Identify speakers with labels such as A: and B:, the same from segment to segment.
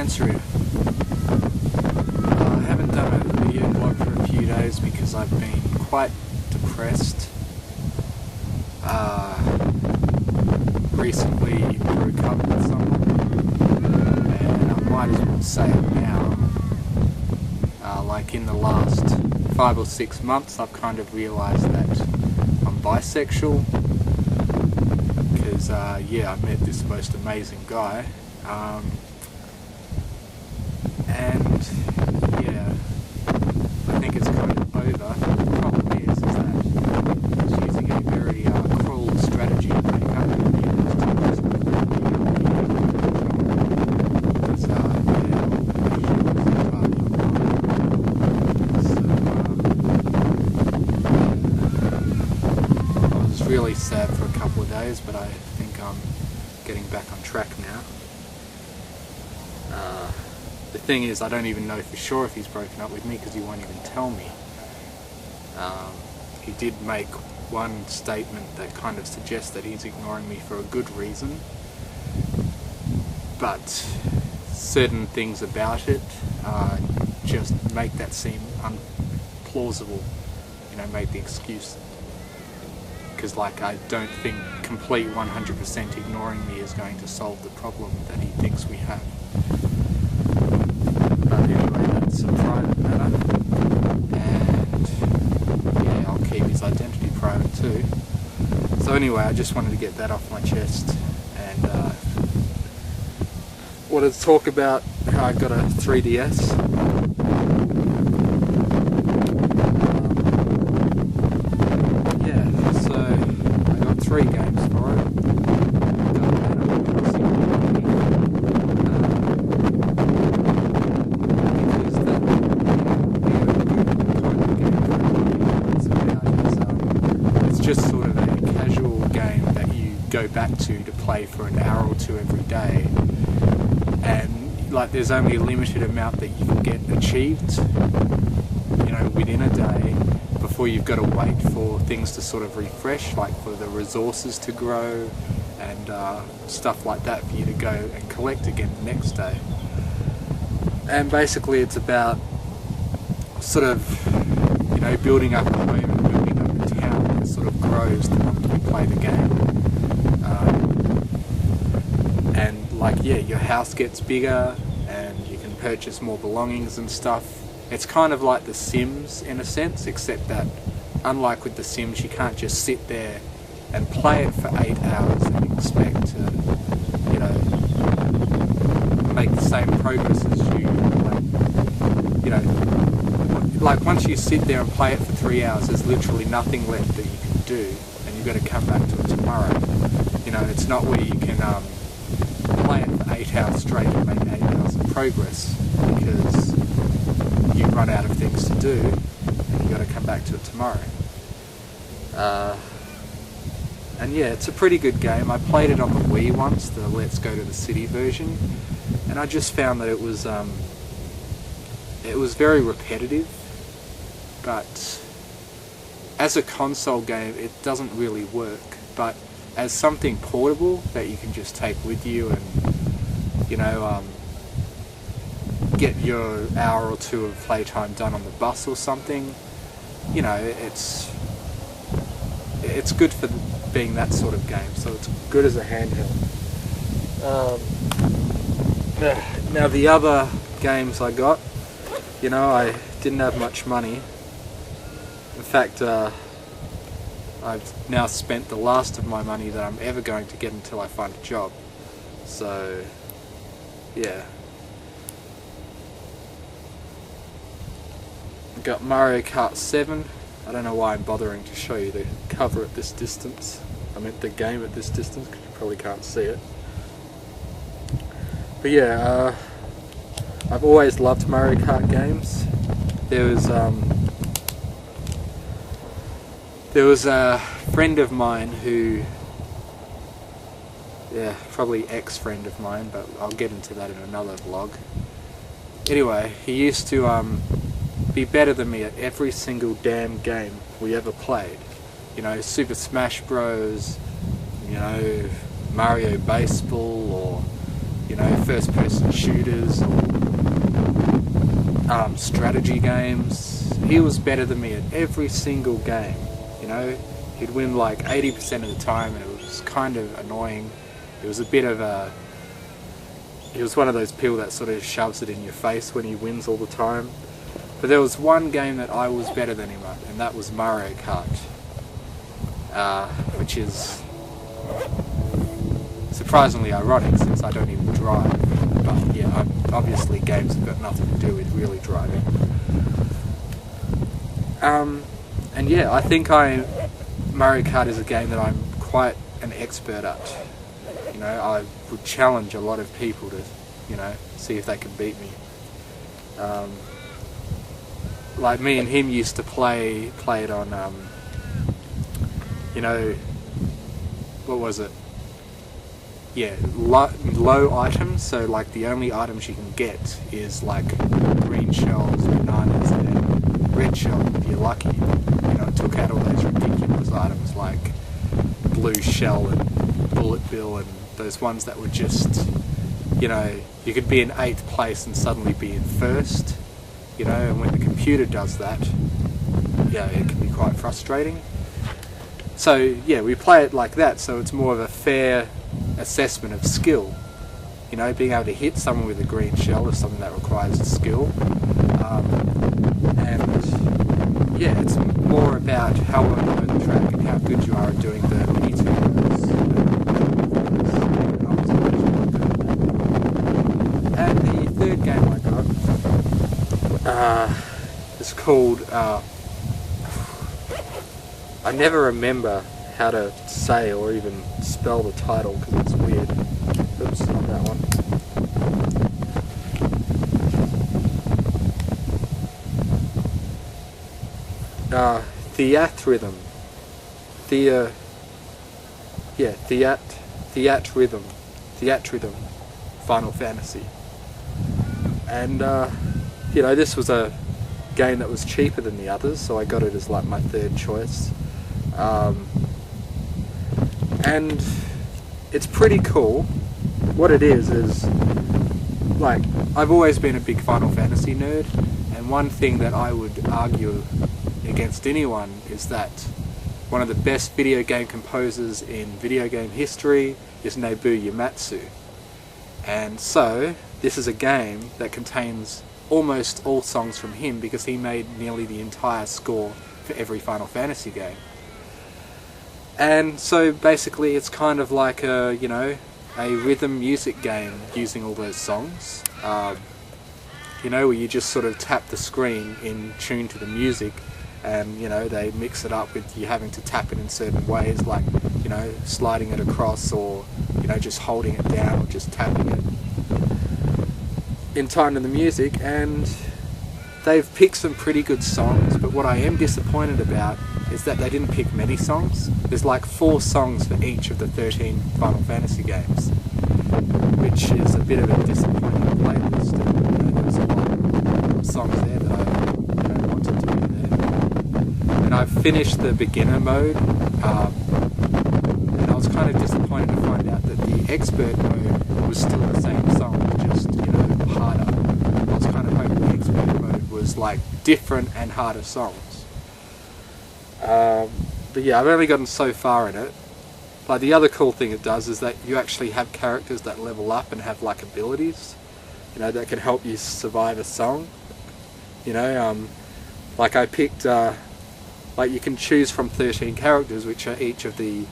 A: answer it. I haven't done a video blog for a few days because I've been quite depressed. Recently broke up with someone, and I might as well say it now. Like in the last 5 or 6 months, I've kind of realised that I'm bisexual. Because yeah, I met this most amazing guy, and yeah, I think it's kind of over. The problem is that he's using a very cruel strategy to make up with me. I was really sad for a couple of days, but I think I'm getting back on track now. The thing is, I don't even know for sure if he's broken up with me because he won't even tell me. He did make one statement that kind of suggests that he's ignoring me for a good reason, but certain things about it just make that seem unplausible, you know, make the excuse. Because like, I don't think complete 100% ignoring me is going to solve the problem that he thinks we have. But anyway, that's a private matter, and yeah, I'll keep his identity private too. So anyway, I just wanted to get that off my chest, and wanted to talk about how I got a 3DS. Three games for it. It's just sort of a casual game that you go back to play for an hour or two every day, and like there's only a limited amount that you can get achieved, you know, within a day, before you've got to wait for things to sort of refresh, like for the resources to grow and stuff like that, for you to go and collect again the next day. And basically it's about sort of, you know, building up a home and building up a town that sort of grows the longer you play the game. And like, yeah, your house gets bigger and you can purchase more belongings and stuff. It's kind of like The Sims in a sense, except that unlike with The Sims, you can't just sit there and play it for 8 hours and expect to, you know, make the same progress as you, like, you know, like once you sit there and play it for 3 hours, there's literally nothing left that you can do, and you've got to come back to it tomorrow. You know, it's not where you can play it for 8 hours straight and make 8 hours of progress, because you run out of things to do and you got to come back to it tomorrow. And yeah, it's a pretty good game. I played it on the Wii once, the Let's Go to the City version, and I just found that it was very repetitive, but as a console game it doesn't really work, but as something portable that you can just take with you and, you know, get your hour or two of playtime done on the bus or something, you know, it's good for being that sort of game, so it's good as a handheld. Now the other games I got, you know, I didn't have much money. In fact, I've now spent the last of my money that I'm ever going to get until I find a job. So, yeah. Got Mario Kart 7. I don't know why I'm bothering to show you the cover at this distance. I meant the game at this distance, because you probably can't see it. But yeah, I've always loved Mario Kart games. There was a friend of mine who, yeah, probably ex-friend of mine, but I'll get into that in another vlog. Anyway, he used to be better than me at every single damn game we ever played. You know, Super Smash Bros, you know, Mario Baseball, or, you first person shooters or strategy games. He was better than me at every single game. He'd win like 80% of the time, and it was kind of annoying. It was a bit of a... He was one of those people that sort of shoves it in your face when he wins all the time. But there was one game that I was better than him at, and that was Mario Kart. Which is surprisingly ironic since I don't even drive. But yeah, obviously games have got nothing to do with really driving. And yeah, I think Mario Kart is a game that I'm quite an expert at. I would challenge a lot of people to, see if they can beat me. Like me and him used to play it on, what was it? Yeah, low items, so like the only items you can get is like green shells, bananas, and red shell if you're lucky. It took out all those ridiculous items like blue shell and bullet bill and those ones that were just, you could be in 8th place and suddenly be in 1st, and when the computer does that, it can be quite frustrating. So yeah, we play it like that, so it's more of a fair assessment of skill. Being able to hit someone with a green shell is something that requires a skill. And yeah, it's more about how well you know the track and how good you are at doing the mini-tunes. And the third game I got is called... I never remember how to say or even spell the title because it's weird. Oops, not that one. Theatrhythm. Theatrhythm. Final Fantasy. And, this was a game that was cheaper than the others, so I got it as like my third choice. And it's pretty cool. What it is like, I've always been a big Final Fantasy nerd, and one thing that I would argue against anyone is that one of the best video game composers in video game history is Nobuo Uematsu. And so, this is a game that contains almost all songs from him because he made nearly the entire score for every Final Fantasy game. And so basically it's kind of like a rhythm music game using all those songs. Where you just sort of tap the screen in tune to the music, and they mix it up with you having to tap it in certain ways, like sliding it across, or just holding it down, or just tapping it in time to the music. And they've picked some pretty good songs, but what I am disappointed about is that they didn't pick many songs. There's like 4 songs for each of the 13 Final Fantasy games, which is a bit of a disappointing playlist. There's a lot of songs there that I wanted to be there. And I've finished the beginner mode, and I was kind of disappointed to find out that the expert mode was still the same song, just harder. I was kind of hoping the expert mode was like different and harder songs. But yeah, I've only gotten so far in it. But the other cool thing it does is that you actually have characters that level up and have like abilities, that can help you survive a song. Like I picked, like you can choose from 13 characters, which are each of the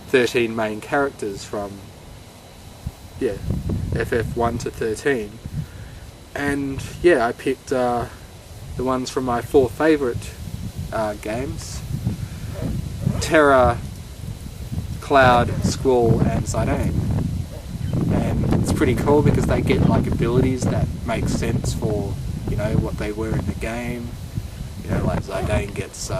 A: 13 main characters from, FF1 to 13. And yeah, I picked the ones from my 4 favourite games: Terra, Cloud, Squall, and Zidane. And it's pretty cool because they get like abilities that make sense for what they were in the game. Like Zidane gets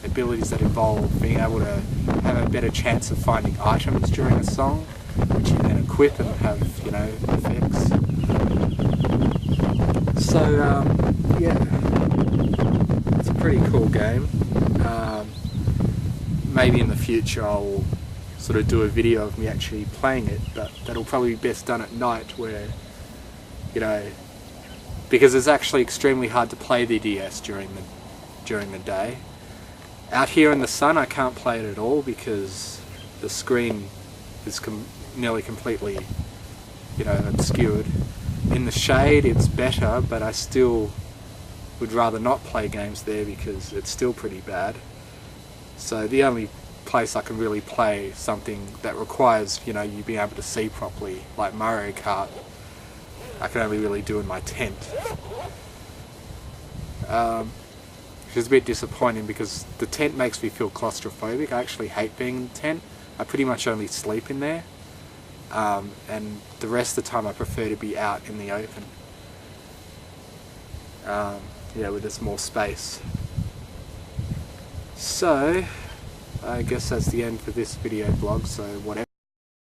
A: abilities that involve being able to have a better chance of finding items during a song, which you then equip and have effects. So it's a pretty cool game. Maybe in the future I'll sort of do a video of me actually playing it, but that'll probably be best done at night, where, you know, because it's actually extremely hard to play the DS during the day. Out here in the sun I can't play it at all because the screen is nearly completely, you know, obscured. In the shade it's better, but I still would rather not play games there because it's still pretty bad. So the only place I can really play something that requires, you know, you being able to see properly, like Mario Kart, I can only really do in my tent. Which is a bit disappointing because the tent makes me feel claustrophobic. I actually hate being in the tent. I pretty much only sleep in there. And the rest of the time I prefer to be out in the open. Yeah, where there's more space. So, I guess that's the end for this video blog, so whatever.